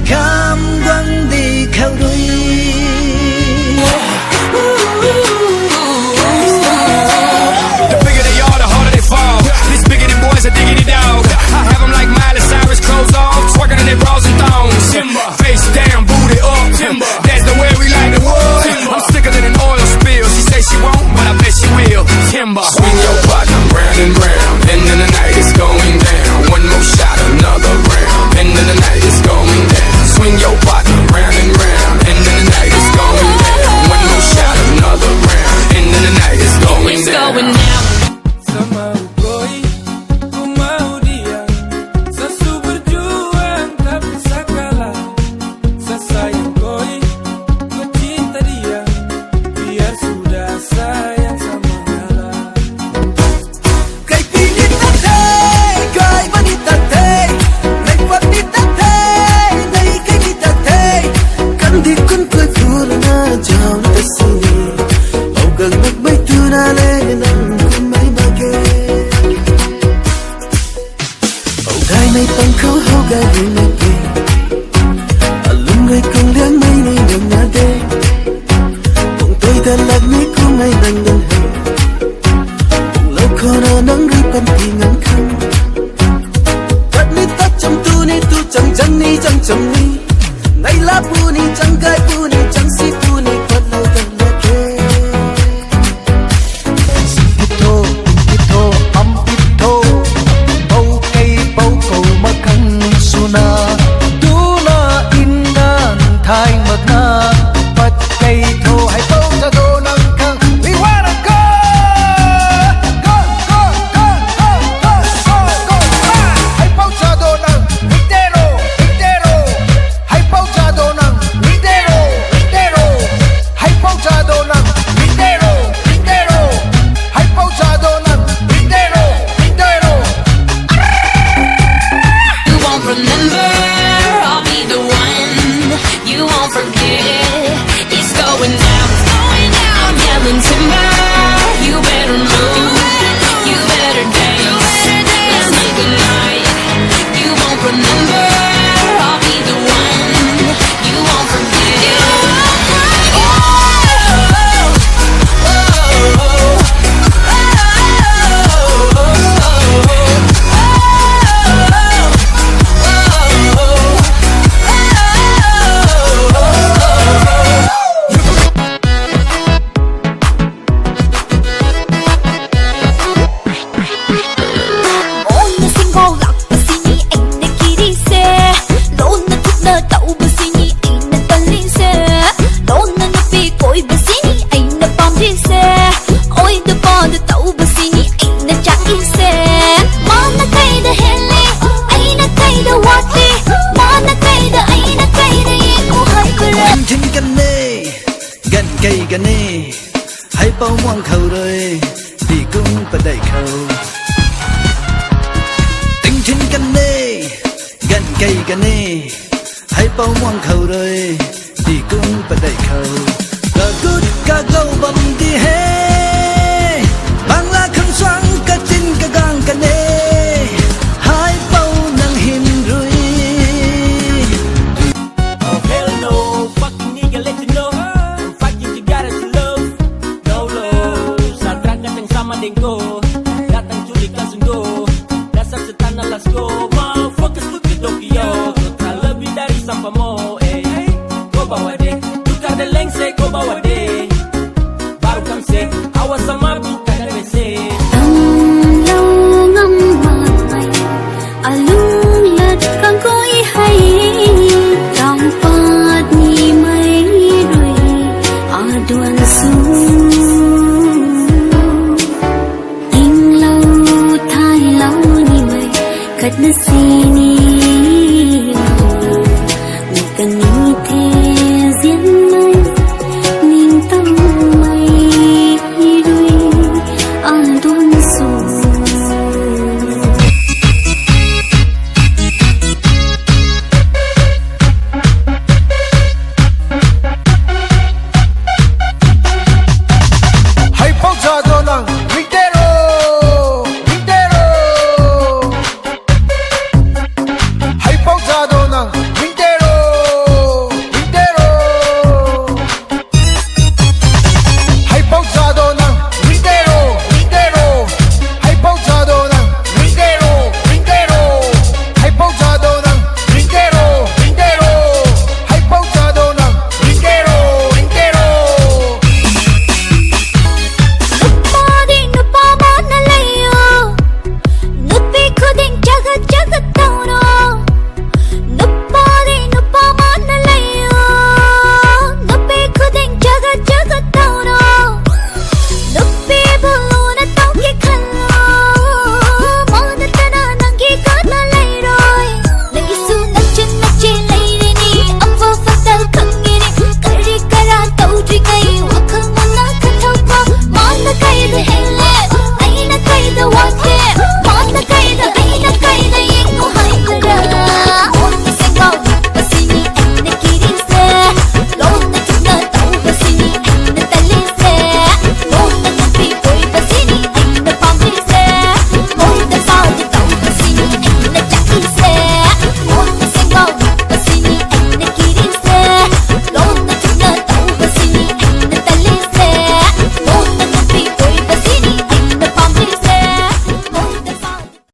kham quăng đi khao đuôi. The bigger they are, the harder they fall. This bigger than boys are digging it dog. I have them like Miley Cyrus, clothes off, twerking in their bras and thongs. Face down, booty up. That's the way we like the wood. I'm sicker than an oil spill. She say she won't, but I bet she will. Timber. Swing your partner round and round, and then the night is going down. One more shot, another round, and then the night is going down. Swing your partner round and round, and then the night is going down. One more shot, another round, and then the night is going down. It's going down. Go.